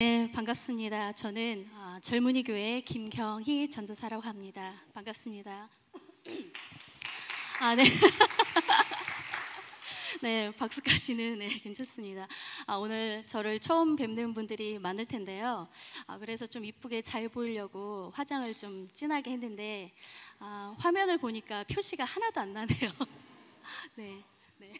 네, 반갑습니다. 저는 젊은이 교회 김경희 전도사라고 합니다. 반갑습니다. 네. 네, 박수까지는 괜찮습니다. 오늘 저를 처음 뵙는 분들이 많을 텐데요. 그래서 좀 이쁘게 잘 보이려고 화장을 좀 진하게 했는데 화면을 보니까 표시가 하나도 안 나네요. 네. 네.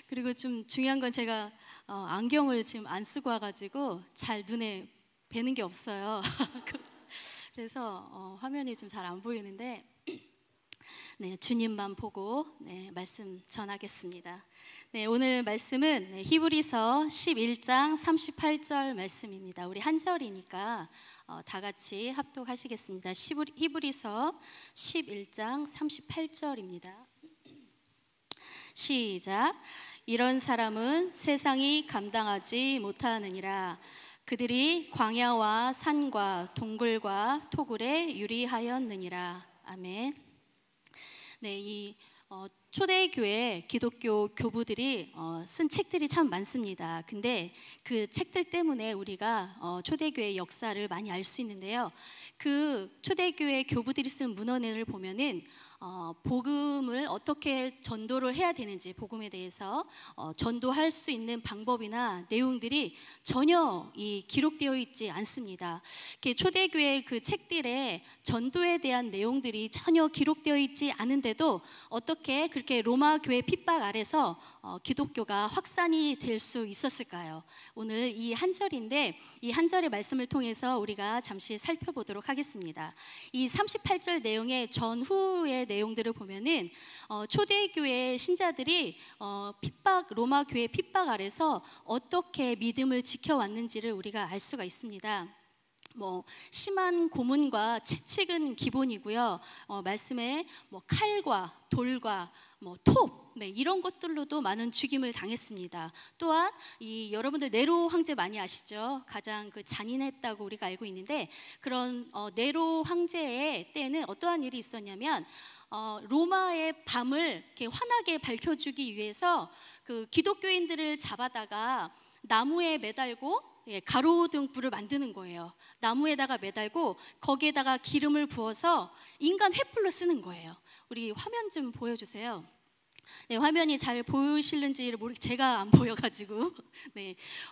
그리고 좀 중요한 건 제가 안경을 지금 안 쓰고 와가지고 잘 눈에 뵈는 게 없어요. 그래서 화면이 좀 잘 안 보이는데 주님만 보고 말씀 전하겠습니다. 오늘 말씀은 히브리서 11장 38절 말씀입니다. 우리 한 절이니까 다 같이 합독하시겠습니다. 히브리서 11장 38절입니다. 시작. 이런 사람은 세상이 감당하지 못하느니라. 그들이 광야와 산과 동굴과 토굴에 유리하였느니라. 아멘. 이 초대교회 기독교 교부들이 쓴 책들이 참 많습니다. 근데 그 책들 때문에 우리가 초대교회 역사를 많이 알 수 있는데요. 그 초대교회 교부들이 쓴 문헌을 보면은 복음을 어떻게 전도를 해야 되는지, 복음에 대해서 전도할 수 있는 방법이나 내용들이 전혀 기록되어 있지 않습니다. 초대교회 그 책들에 전도에 대한 내용들이 전혀 기록되어 있지 않은데도 어떻게 그렇게 로마 교회 핍박 아래서 기독교가 확산이 될 수 있었을까요? 오늘 이 한 절인데 이 한 절의 말씀을 통해서 우리가 잠시 살펴보도록 하겠습니다. 이 38절 내용의 전후의 내용들을 보면은 초대교회 신자들이 로마 교회 핍박 아래서 어떻게 믿음을 지켜왔는지를 우리가 알 수가 있습니다. 심한 고문과 채찍은 기본이고요. 말씀에 칼과 돌과 톱 이런 것들로도 많은 죽임을 당했습니다. 또한 여러분들 네로 황제 많이 아시죠? 가장 잔인했다고 우리가 알고 있는데, 그런 네로 황제의 때는 어떠한 일이 있었냐면 로마의 밤을 이렇게 환하게 밝혀주기 위해서 그 기독교인들을 잡아다가 나무에 매달고 가로등불을 만드는 거예요. 나무에다가 매달고 거기에다가 기름을 부어서 인간 횃불로 쓰는 거예요. 우리 화면 좀 보여주세요. 화면이 잘 보이실는지 제가 안 보여가지고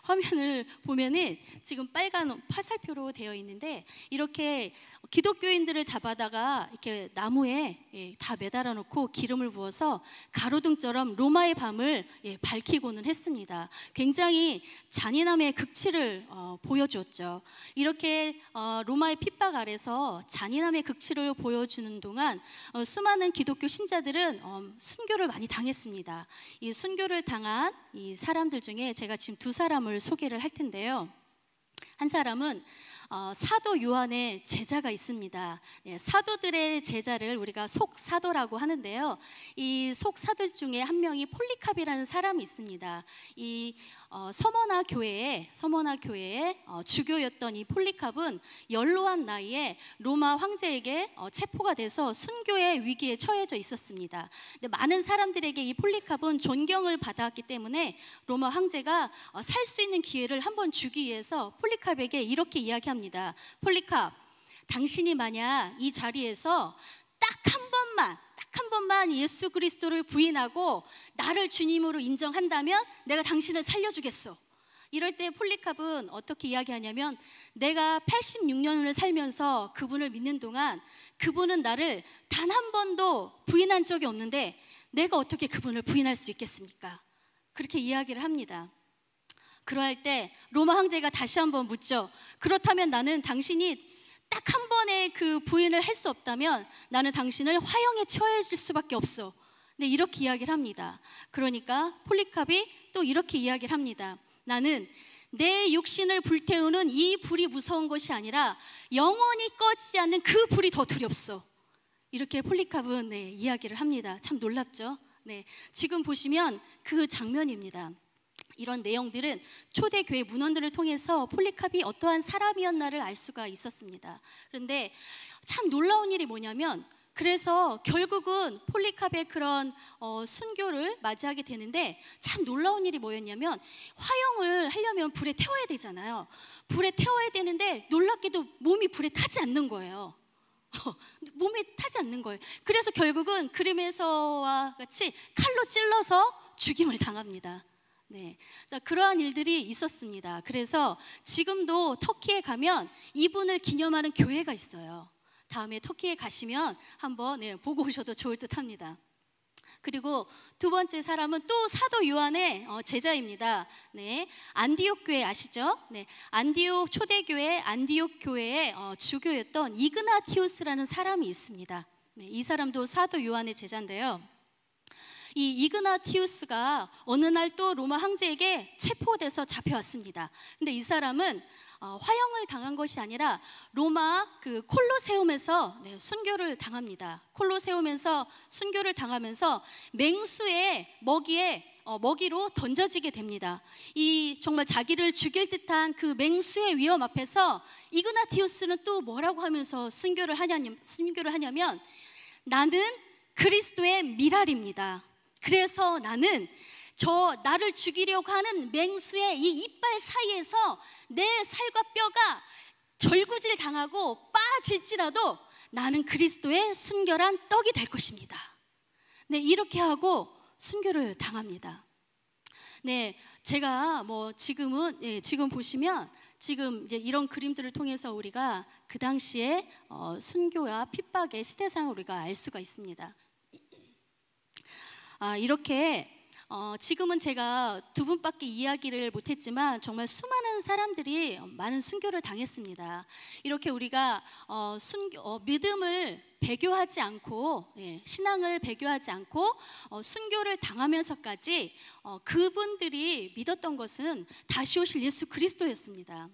화면을 보면은 지금 빨간 화살표로 되어 있는데, 이렇게 기독교인들을 잡아다가 이렇게 나무에 다 매달아 놓고 기름을 부어서 가로등처럼 로마의 밤을 밝히고는 했습니다. 굉장히 잔인함의 극치를 보여주었죠. 이렇게 로마의 핍박 아래서 잔인함의 극치를 보여주는 동안 수많은 기독교 신자들은 순교를 많이 당했습니다. 이 순교를 당한 이 사람들 중에 제가 지금 두 사람을 소개를 할 텐데요. 한 사람은 사도 요한의 제자가 있습니다. 사도들의 제자를 우리가 속사도라고 하는데요. 이 속사들 중에 한 명이 폴리캅이라는 사람이 있습니다. 이 서머나 교회의 주교였던 이 폴리캅은 연로한 나이에 로마 황제에게 체포가 돼서 순교의 위기에 처해져 있었습니다. 근데 많은 사람들에게 이 폴리캅은 존경을 받았기 때문에 로마 황제가 살 수 있는 기회를 한번 주기 위해서 폴리캅에게 이렇게 이야기합니다. 폴리캅, 당신이 만약 이 자리에서 딱 한 번만 예수 그리스도를 부인하고 나를 주님으로 인정한다면 내가 당신을 살려주겠어. 이럴 때 폴리캅은 어떻게 이야기하냐면, 내가 86년을 살면서 그분을 믿는 동안 그분은 나를 단 한 번도 부인한 적이 없는데 내가 어떻게 그분을 부인할 수 있겠습니까? 그렇게 이야기를 합니다. 그럴 때 로마 황제가 다시 한번 묻죠. 그렇다면 나는 당신이 딱 한 번의 그 부인을 할 수 없다면 나는 당신을 화형에 처해질 수밖에 없어. 이렇게 이야기를 합니다. 그러니까 폴리캅이 또 이렇게 이야기를 합니다. 나는 내 육신을 불태우는 이 불이 무서운 것이 아니라 영원히 꺼지지 않는 그 불이 더 두렵소. 이렇게 폴리캅은 이야기를 합니다. 참 놀랍죠? 지금 보시면 그 장면입니다. 이런 내용들은 초대교회 문헌들을 통해서 폴리캅이 어떠한 사람이었나를 알 수가 있었습니다. 그런데 참 놀라운 일이 뭐냐면 그래서 결국은 폴리캅의 그런 순교를 맞이하게 되는데, 참 놀라운 일이 뭐였냐면, 화형을 하려면 불에 태워야 되잖아요. 불에 태워야 되는데 놀랍게도 몸이 불에 타지 않는 거예요. 몸에 타지 않는 거예요. 그래서 결국은 그림에서와 같이 칼로 찔러서 죽임을 당합니다. 네, 자, 그러한 일들이 있었습니다. 그래서 지금도 터키에 가면 이분을 기념하는 교회가 있어요. 다음에 터키에 가시면 한번 보고 오셔도 좋을 듯 합니다. 그리고 두 번째 사람은 또 사도 요한의 제자입니다. 네, 안디옥 교회 아시죠? 네, 안디옥 초대교회 안디옥 교회의 주교였던 이그나티우스라는 사람이 있습니다. 네, 이 사람도 사도 요한의 제자인데요. 이 이그나티우스가 어느 날 또 로마 황제에게 체포돼서 잡혀왔습니다. 근데 이 사람은 화형을 당한 것이 아니라 로마 그 콜로세움에서 순교를 당합니다. 콜로세움에서 순교를 당하면서 맹수의 먹이로 던져지게 됩니다. 이 정말 자기를 죽일 듯한 그 맹수의 위험 앞에서 이그나티우스는 또 뭐라고 하면서 순교를 하냐면 나는 그리스도의 미랄입니다. 그래서 나는 나를 죽이려고 하는 맹수의 이 이빨 사이에서 내 살과 뼈가 절구질 당하고 빠질지라도 나는 그리스도의 순결한 떡이 될 것입니다. 네, 이렇게 하고 순교를 당합니다. 네, 제가 지금 보시면 지금 이제 이런 그림들을 통해서 우리가 그 당시에 순교와 핍박의 시대상을 우리가 알 수가 있습니다. 이렇게 지금은 제가 두 분밖에 이야기를 못했지만 정말 수많은 사람들이 많은 순교를 당했습니다. 이렇게 우리가 믿음을 배교하지 않고 신앙을 배교하지 않고 순교를 당하면서까지 그분들이 믿었던 것은 다시 오실 예수 그리스도였습니다.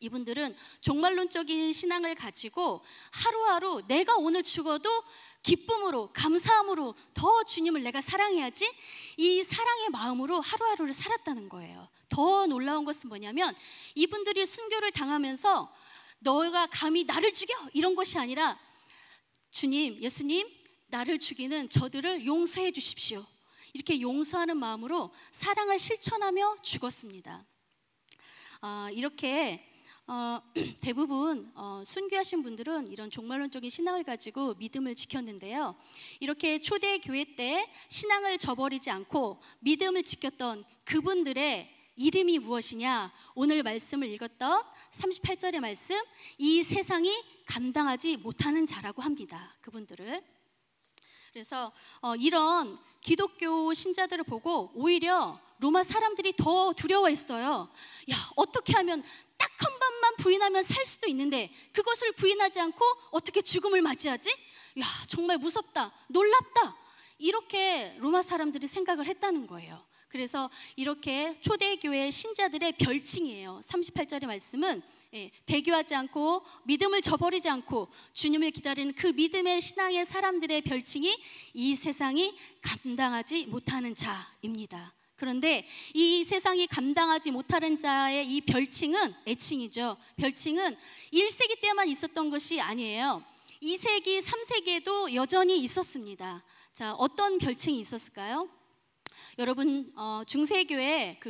이분들은 종말론적인 신앙을 가지고 하루하루 내가 오늘 죽어도 기쁨으로 감사함으로 더 주님을 내가 사랑해야지, 이 사랑의 마음으로 하루하루를 살았다는 거예요. 더 놀라운 것은 뭐냐면 이분들이 순교를 당하면서 너가 감히 나를 죽여 이런 것이 아니라 주님, 예수님, 나를 죽이는 저들을 용서해 주십시오. 이렇게 용서하는 마음으로 사랑을 실천하며 죽었습니다. 이렇게 대부분 순교하신 분들은 이런 종말론적인 신앙을 가지고 믿음을 지켰는데요. 이렇게 초대교회 때 신앙을 저버리지 않고 믿음을 지켰던 그분들의 이름이 무엇이냐? 오늘 말씀을 읽었던 38절의 말씀, 이 세상이 감당하지 못하는 자라고 합니다. 그분들을. 그래서 이런 기독교 신자들을 보고 오히려 로마 사람들이 더 두려워했어요. 야, 어떻게 하면 딱 한 번만 부인하면 살 수도 있는데 그것을 부인하지 않고 어떻게 죽음을 맞이하지? 야, 정말 무섭다, 놀랍다, 이렇게 로마 사람들이 생각을 했다는 거예요. 그래서 이렇게 초대교회 신자들의 별칭이에요. 38절의 말씀은 배교하지 않고 믿음을 저버리지 않고 주님을 기다리는 그 믿음의 신앙의 사람들의 별칭이 이 세상이 감당하지 못하는 자입니다. 그런데 이 세상이 감당하지 못하는 자의 이 별칭은, 애칭이죠. 별칭은 1세기 때만 있었던 것이 아니에요. 2세기, 3세기에도 여전히 있었습니다. 자, 어떤 별칭이 있었을까요? 여러분, 중세교회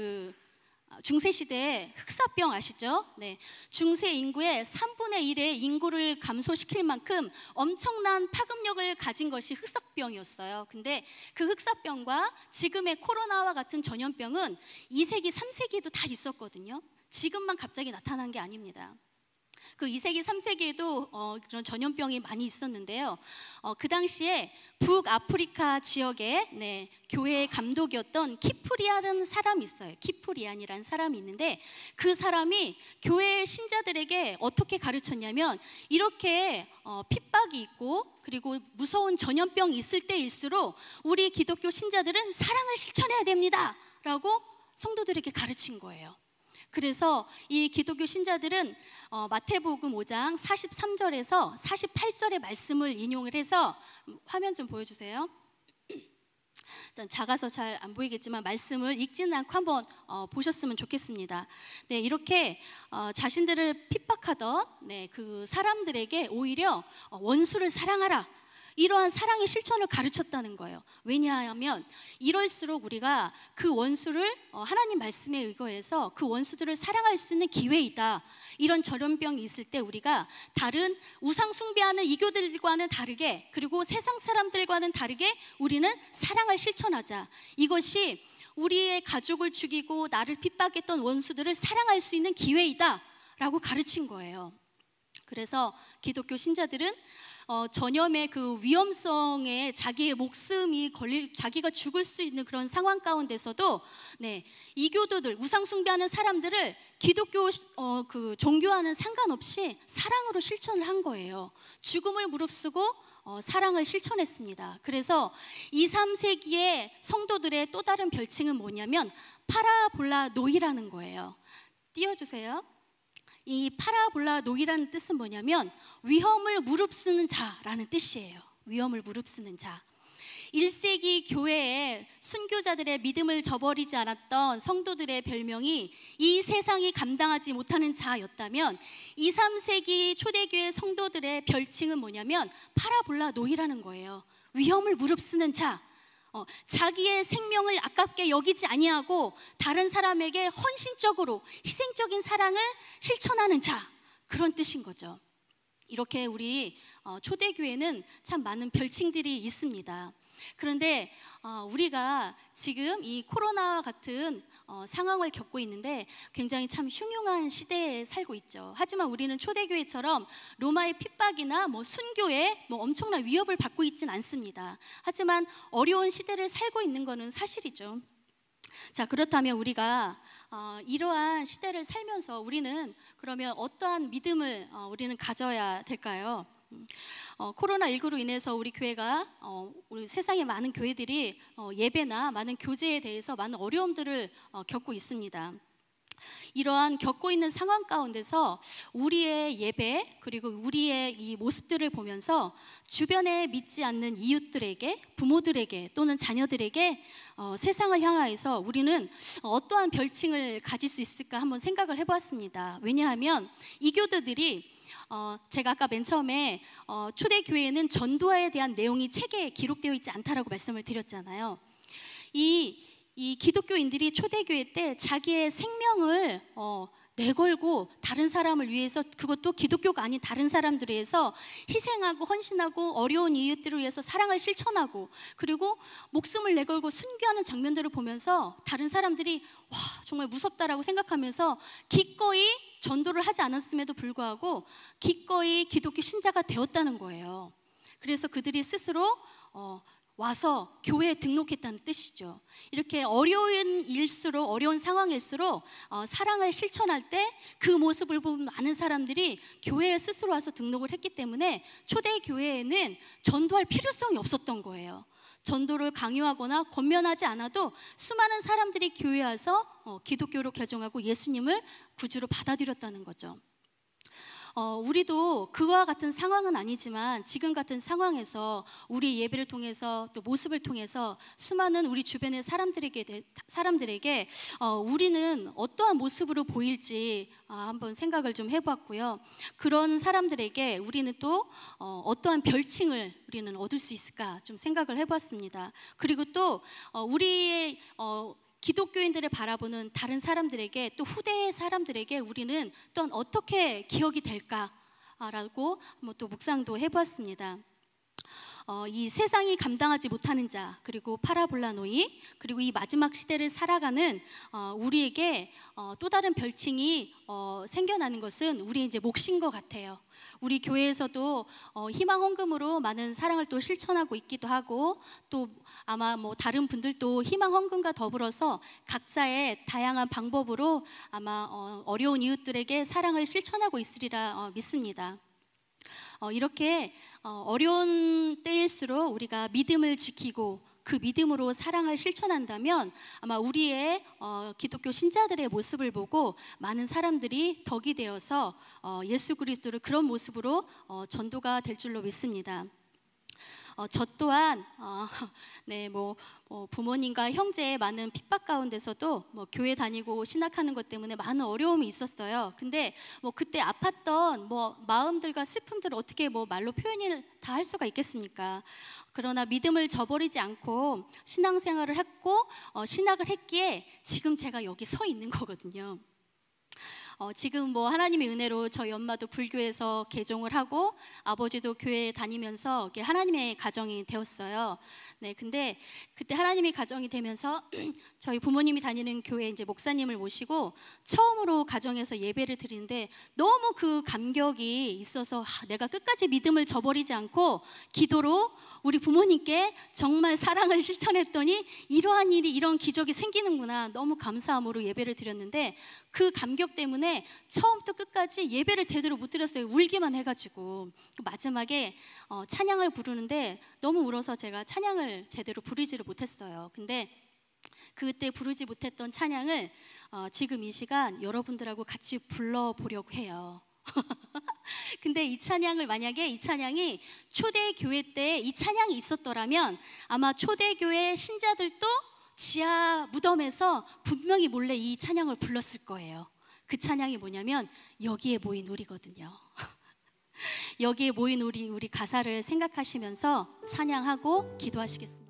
중세시대에 흑사병 아시죠? 네, 중세 인구의 3분의 1의 인구를 감소시킬 만큼 엄청난 파급력을 가진 것이 흑사병이었어요. 근데 그 흑사병과 지금의 코로나와 같은 전염병은 2세기, 3세기에도 다 있었거든요. 지금만 갑자기 나타난 게 아닙니다. 그 2세기, 3세기에도 그런 전염병이 많이 있었는데요. 그 당시에 북아프리카 지역에 교회의 감독이었던 키프리안이라는 사람이 있어요. 키프리안이라는 사람이 있는데 그 사람이 교회 신자들에게 어떻게 가르쳤냐면 이렇게 핍박이 있고 그리고 무서운 전염병이 있을 때일수록 우리 기독교 신자들은 사랑을 실천해야 됩니다 라고 성도들에게 가르친 거예요. 그래서 이 기독교 신자들은 마태복음 5장 43절에서 48절의 말씀을 인용을 해서, 화면 좀 보여주세요. 작아서 잘 안 보이겠지만 말씀을 읽지는 않고 한번 보셨으면 좋겠습니다. 네, 이렇게 자신들을 핍박하던 그 사람들에게 오히려 원수를 사랑하라, 이러한 사랑의 실천을 가르쳤다는 거예요. 왜냐하면 이럴수록 우리가 그 원수를 하나님 말씀에 의거해서 그 원수들을 사랑할 수 있는 기회이다. 이런 전염병이 있을 때 우리가 다른 우상 숭배하는 이교들과는 다르게, 그리고 세상 사람들과는 다르게 우리는 사랑을 실천하자. 이것이 우리의 가족을 죽이고 나를 핍박했던 원수들을 사랑할 수 있는 기회이다 라고 가르친 거예요. 그래서 기독교 신자들은 전염의 그 위험성에 자기의 목숨이 자기가 죽을 수 있는 그런 상황 가운데서도 이교도들, 우상 숭배하는 사람들을 기독교 그 종교와는 상관없이 사랑으로 실천을 한 거예요. 죽음을 무릅쓰고 사랑을 실천했습니다. 그래서 2, 3세기의 성도들의 또 다른 별칭은 뭐냐면 파라볼라 노이라는 거예요. 띄워주세요. 이 파라볼라 노이라는 뜻은 뭐냐면 위험을 무릅쓰는 자라는 뜻이에요. 위험을 무릅쓰는 자. 1세기 교회에 순교자들의 믿음을 저버리지 않았던 성도들의 별명이 이 세상이 감당하지 못하는 자였다면 2, 3세기 초대교회 성도들의 별칭은 뭐냐면 파라볼라 노이라는 거예요. 위험을 무릅쓰는 자. 자기의 생명을 아깝게 여기지 아니하고 다른 사람에게 헌신적으로 희생적인 사랑을 실천하는 자, 그런 뜻인 거죠. 이렇게 우리 초대교회는 참 많은 별칭들이 있습니다. 그런데 우리가 지금 이 코로나와 같은 상황을 겪고 있는데 굉장히 참 흉흉한 시대에 살고 있죠. 하지만 우리는 초대교회처럼 로마의 핍박이나 순교에 엄청난 위협을 받고 있지는 않습니다. 하지만 어려운 시대를 살고 있는 것은 사실이죠. 자, 그렇다면 우리가 이러한 시대를 살면서 우리는 그러면 어떠한 믿음을 우리는 가져야 될까요? 코로나19로 인해서 우리 교회가 우리 세상의 많은 교회들이 예배나 많은 교제에 대해서 많은 어려움들을 겪고 있습니다. 이러한 겪고 있는 상황 가운데서 우리의 예배 그리고 우리의 이 모습들을 보면서 주변에 믿지 않는 이웃들에게, 부모들에게 또는 자녀들에게 세상을 향하여서 우리는 어떠한 별칭을 가질 수 있을까 한번 생각을 해보았습니다. 왜냐하면 이교도들이 제가 아까 맨 처음에 초대교회에는 전도에 대한 내용이 책에 기록되어 있지 않다라고 말씀을 드렸잖아요. 이 기독교인들이 초대교회 때 자기의 생명을 내걸고 다른 사람을 위해서, 그것도 기독교가 아닌 다른 사람들을 위해서 희생하고 헌신하고 어려운 이웃들을 위해서 사랑을 실천하고 그리고 목숨을 내걸고 순교하는 장면들을 보면서 다른 사람들이 와, 정말 무섭다라고 생각하면서 기꺼이 전도를 하지 않았음에도 불구하고 기꺼이 기독교 신자가 되었다는 거예요. 그래서 그들이 스스로 와서 교회에 등록했다는 뜻이죠. 이렇게 어려운 상황일수록 사랑을 실천할 때 그 모습을 보면 많은 사람들이 교회에 스스로 와서 등록을 했기 때문에 초대교회에는 전도할 필요성이 없었던 거예요. 전도를 강요하거나 권면하지 않아도 수많은 사람들이 교회에 와서 기독교로 개종하고 예수님을 구주로 받아들였다는 거죠. 우리도 그와 같은 상황은 아니지만 지금 같은 상황에서 우리 예배를 통해서 또 모습을 통해서 수많은 우리 주변의 사람들에게 우리는 어떠한 모습으로 보일지 한번 생각을 좀 해봤고요. 그런 사람들에게 우리는 또 어떠한 별칭을 우리는 얻을 수 있을까 좀 생각을 해봤습니다. 그리고 또 우리의 기독교인들을 바라보는 다른 사람들에게, 또 후대의 사람들에게 우리는 또한 어떻게 기억이 될까라고 한번 또 묵상도 해보았습니다. 이 세상이 감당하지 못하는 자, 그리고 파라볼라 노이, 그리고 이 마지막 시대를 살아가는 우리에게 또 다른 별칭이 생겨나는 것은 우리의 이제 몫인 것 같아요. 우리 교회에서도 희망 헌금으로 많은 사랑을 또 실천하고 있기도 하고, 또 아마 다른 분들도 희망 헌금과 더불어서 각자의 다양한 방법으로 아마 어려운 이웃들에게 사랑을 실천하고 있으리라 믿습니다. 이렇게 어려운 때일수록 우리가 믿음을 지키고 그 믿음으로 사랑을 실천한다면 아마 우리의 기독교 신자들의 모습을 보고 많은 사람들이 덕이 되어서 예수 그리스도를 그런 모습으로 전도가 될 줄로 믿습니다. 저 또한 네, 부모님과 형제의 많은 핍박 가운데서도 교회 다니고 신학하는 것 때문에 많은 어려움이 있었어요. 근데 그때 아팠던 마음들과 슬픔들을 어떻게 말로 표현을 다 할 수가 있겠습니까? 그러나 믿음을 저버리지 않고 신앙생활을 했고 신학을 했기에 지금 제가 여기 서 있는 거거든요. 지금 하나님의 은혜로 저희 엄마도 불교에서 개종을 하고 아버지도 교회에 다니면서 이렇게 하나님의 가정이 되었어요. 네, 근데 그때 하나님의 가정이 되면서 저희 부모님이 다니는 교회 이제 목사님을 모시고 처음으로 가정에서 예배를 드리는데 너무 그 감격이 있어서 내가 끝까지 믿음을 저버리지 않고 기도로 우리 부모님께 정말 사랑을 실천했더니 이러한 일이, 이런 기적이 생기는구나, 너무 감사함으로 예배를 드렸는데 그 감격 때문에 처음부터 끝까지 예배를 제대로 못 드렸어요. 울기만 해가지고. 마지막에 찬양을 부르는데 너무 울어서 제가 찬양을 제대로 부르지를 못했어요. 근데 그때 부르지 못했던 찬양을 지금 이 시간 여러분들하고 같이 불러보려고 해요. 근데 이 찬양을, 만약에 이 찬양이 초대교회 때 이 찬양이 있었더라면 아마 초대교회 신자들도 지하 무덤에서 분명히 몰래 이 찬양을 불렀을 거예요. 그 찬양이 뭐냐면 여기에 모인 우리거든요. 여기에 모인 우리 가사를 생각하시면서 찬양하고 기도하시겠습니다.